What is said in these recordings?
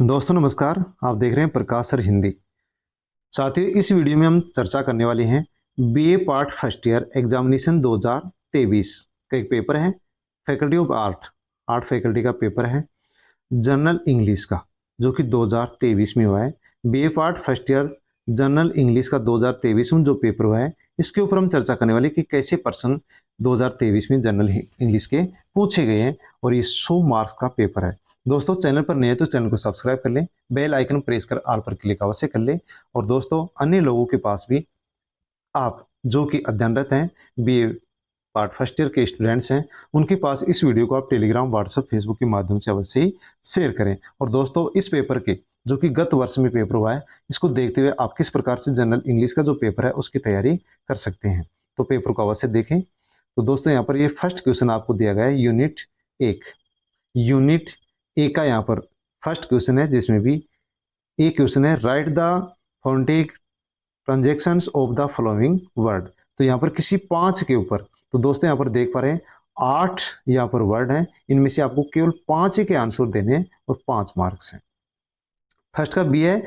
दोस्तों नमस्कार। आप देख रहे हैं प्रकाश सर हिंदी। साथियों, इस वीडियो में हम चर्चा करने वाले हैं BA part first year examination 2023 का एक पेपर है। Faculty of art art faculty का पेपर है जनरल इंग्लिश का, जो कि 2023 में हुआ है। BA part first year general English का 2023 में जो पेपर हुआ है, इसके ऊपर हम चर्चा करने वाले कि कैसे प्रश्न 2023 में जनरल इंग्लिश के पूछे गए हैं, और ये 100 मार्क्स का पेपर है। दोस्तों, चैनल पर नए तो चैनल को सब्सक्राइब कर लें, बेल आइकन प्रेस कर ऑल पर क्लिक अवश्य कर लें। और दोस्तों, अन्य लोगों के पास भी, आप जो कि अध्ययनरत हैं, बीए पार्ट फर्स्ट ईयर के स्टूडेंट्स हैं, उनके पास इस वीडियो को आप टेलीग्राम, व्हाट्सएप, फेसबुक के माध्यम से अवश्य ही शेयर करें। और दोस्तों, इस पेपर के जो कि गत वर्ष में पेपर हुआ है, इसको देखते हुए आप किस प्रकार से जनरल इंग्लिश का जो पेपर है उसकी तैयारी कर सकते हैं, तो पेपर को अवश्य देखें। तो दोस्तों, यहाँ पर ये फर्स्ट क्वेश्चन आपको दिया गया है यूनिट 1। यूनिट ए का यहाँ पर फर्स्ट क्वेश्चन है, जिसमें भी एक क्वेश्चन है, right the phonetic transactions of the following word. तो यहाँ पर किसी 5 के ऊपर, तो दोस्तों यहाँ पर देख पा रहे हैं 8 यहाँ पर वर्ड हैं, इनमें से आपको केवल 5 ही के आंसर देने हैं और 5 मार्क्स हैं। फर्स्ट का बी है,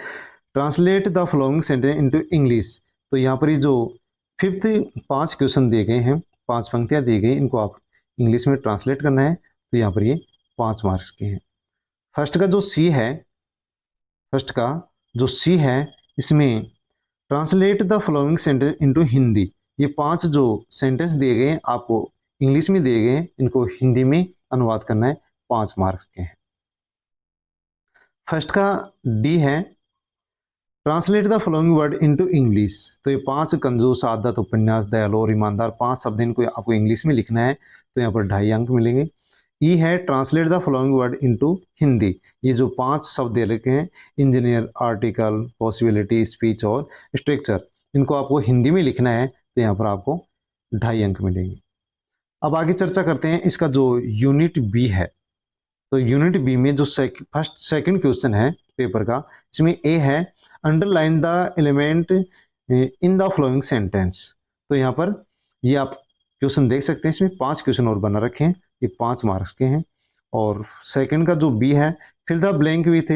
translate the following sentence into English. तो यहाँ पर ये जो फिफ्थ 5 क्वेश्चन दिए गए हैं, 5 पंक्तियाँ दी गई, इनको आप इंग्लिश में ट्रांसलेट करना है। तो यहाँ पर ये 5 मार्क्स के हैं। फर्स्ट का जो सी है, फर्स्ट का जो सी है, इसमें translate the following sentence into Hindi. ये 5 जो सेंटेंस दिए गए हैं आपको इंग्लिश में दिए गए हैं, इनको हिंदी में अनुवाद करना है, 5 मार्क्स के हैं। फर्स्ट का डी है, translate the following word into English. तो ये 5 कंजूस, आदत, उपन्यास, दयालु और ईमानदार 5 शब्द इनको आपको इंग्लिश में लिखना है, तो यहाँ पर 2.5 अंक मिलेंगे। ई है, translate the following word into Hindi. ये जो 5 शब्द दे रखे हैं, इंजीनियर, आर्टिकल, पॉसिबिलिटी, स्पीच और स्ट्रक्चर, इनको आपको हिंदी में लिखना है, तो यहाँ पर आपको 2.5 अंक मिलेंगे। अब आगे चर्चा करते हैं इसका जो यूनिट बी है। तो यूनिट बी में जो सेकंड क्वेश्चन है पेपर का, इसमें ए है, underline the element in the flowing sentence. तो यहाँ पर ये आप क्वेश्चन देख सकते हैं, इसमें 5 क्वेश्चन और बना रखे हैं, ये 5 मार्क्स के हैं। और सेकंड का जो बी है, fill the blank with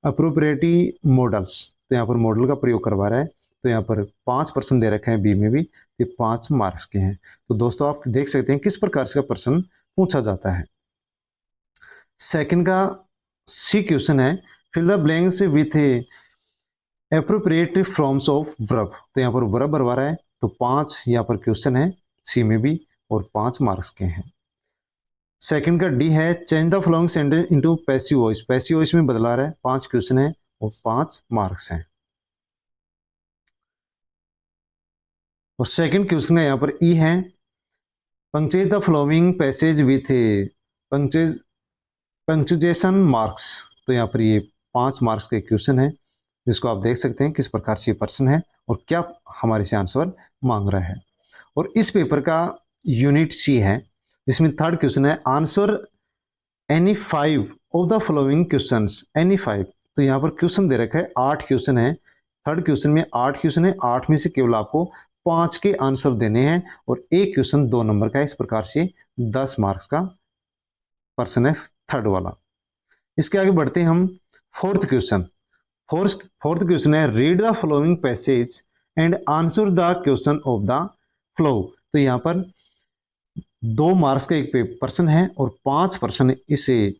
appropriate modals. तो यहाँ पर मॉडल का प्रयोग करवा रहा है, तो यहाँ पर 5% दे रखे हैं बी में भी, ये 5 मार्क्स के हैं। तो दोस्तों, आप देख सकते हैं किस प्रकार से प्रश्न पूछा जाता है। सेकंड का सी क्वेश्चन है, fill the blanks with appropriate forms of verb. तो यहाँ पर वर्ब भरवा रहा है, तो 5 यहाँ पर क्वेश्चन है सी में भी, और 5 मार्क्स के हैं। सेकंड का डी है, change the following sentence into passive voice. Passive voice में बदला रहा है, 5 क्वेश्चन है और 5 मार्क्स हैं। और सेकंड क्वेश्चन का यहाँ पर ई है, punctuate the following passage with punctuation marks. तो यहाँ पर ये 5 मार्क्स का क्वेश्चन है, जिसको आप देख सकते हैं किस प्रकार से प्रश्न है और क्या हमारे से आंसर मांग रहा है। और इस पेपर का यूनिट सी है, जिसमें थर्ड क्वेश्चन है, answer any 5 of the following questions, any 5। तो यहाँ पर क्वेश्चन दे रखा है, 8 क्वेश्चन है, थर्ड क्वेश्चन में 8 क्वेश्चन है, 8 में से केवल आपको 5 के आंसर देने हैं, और एक क्वेश्चन 2 नंबर का है। इस प्रकार से 10 मार्क्स का प्रश्न है थर्ड वाला। इसके आगे बढ़ते हैं हम, फोर्थ क्वेश्चन। फोर्थ क्वेश्चन है, read the following passage and answer the question of the flow. तो यहाँ पर 2 मार्क्स का एक प्रश्न है और 5 प्रश्न इसे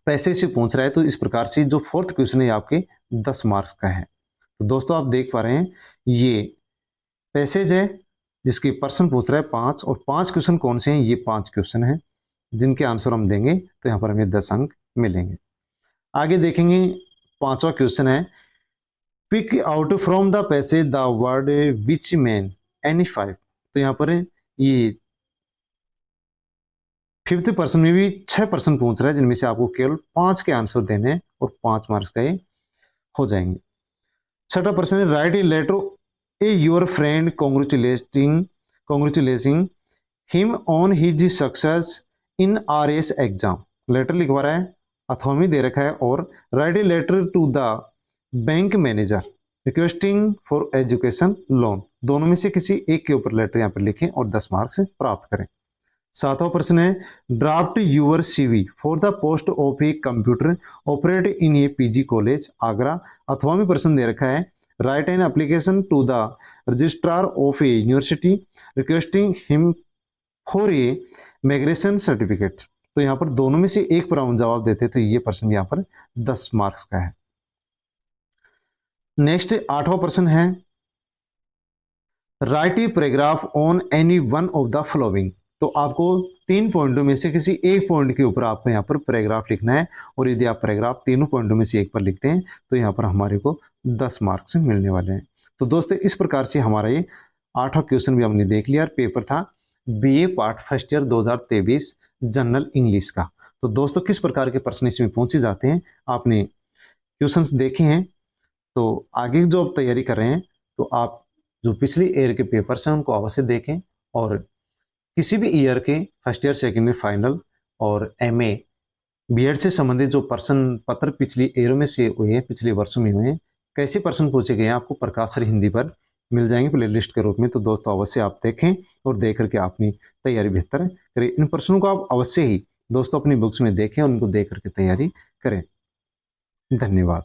पैसेज से पूछ रहा है। तो इस प्रकार से जो फोर्थ क्वेश्चन है आपके 10 मार्क्स का है। तो दोस्तों, आप देख पा रहे हैं ये पैसेज है, जिसकी प्रश्न पूछ रहा है 5, और 5 क्वेश्चन कौन से हैं, ये 5 क्वेश्चन हैं जिनके आंसर हम देंगे, तो यहाँ पर हमें 10 अंक मिलेंगे। आगे देखेंगे, 5वां क्वेश्चन है, pick out from the passage the word which mean any 5। तो यहाँ पर ये फिफ्थ पर्सन में भी 6 प्रश्न पूछ रहा है, जिनमें से आपको केवल 5 के आंसर देने हैं और 5 मार्क्स का ये हो जाएंगे। छठा प्रश्न है, write a letter a your friend congratulating him on his success in RS exam. Letter लिखवा रहा है, अथवा में दे रखा है, और write a letter to the bank manager requesting for education loan. दोनों में से किसी एक के ऊपर लेटर यहाँ पर लिखें और 10 मार्क्स प्राप्त करें। सातवां प्रश्न है draft your CV for the post of a computer operate in a PG college Agra. अथवा में प्रश्न दे रखा है write an application to the registrar of a university requesting him for a migration certificate. तो यहाँ पर दोनों में से एक पर हम जवाब देते तो ये प्रश्न यहाँ पर 10 मार्क्स का है। नेक्स्ट आठवां प्रश्न है write a paragraph on any one of the following. तो आपको 3 पॉइंटों में से किसी एक पॉइंट के ऊपर आपको यहाँ पर पैराग्राफ लिखना है और यदि आप पैराग्राफ तीनों पॉइंटों में से एक पर लिखते हैं तो यहाँ पर हमारे को 10 मार्क्स मिलने वाले हैं। तो दोस्तों इस प्रकार से हमारा ये 8वां क्वेश्चन भी हमने देख लिया और पेपर था BA part first year 2023 general English का। तो दोस्तों किस प्रकार के प्रश्न इसमें पूछे जाते हैं आपने क्वेश्चंस देखे हैं। तो आगे जो आप तैयारी कर रहे हैं तो आप जो पिछली ईयर के पेपर्स हैं उनको अवश्य देखें और किसी भी ईयर के first year second year final और एमए बीएड से संबंधित जो प्रश्न पत्र पिछली ईयर में से हुए हैं पिछले वर्षों में हुए हैं कैसे प्रश्न पूछे गए हैं आपको प्रकाश सर हिंदी पर मिल जाएंगे प्ले लिस्ट के रूप में। तो दोस्तों अवश्य आप देखें और देख करके अपनी तैयारी बेहतर करें। इन प्रश्नों को आप अवश्य ही दोस्तों अपनी बुक्स में देखें और उनको देख करके तैयारी करें। धन्यवाद।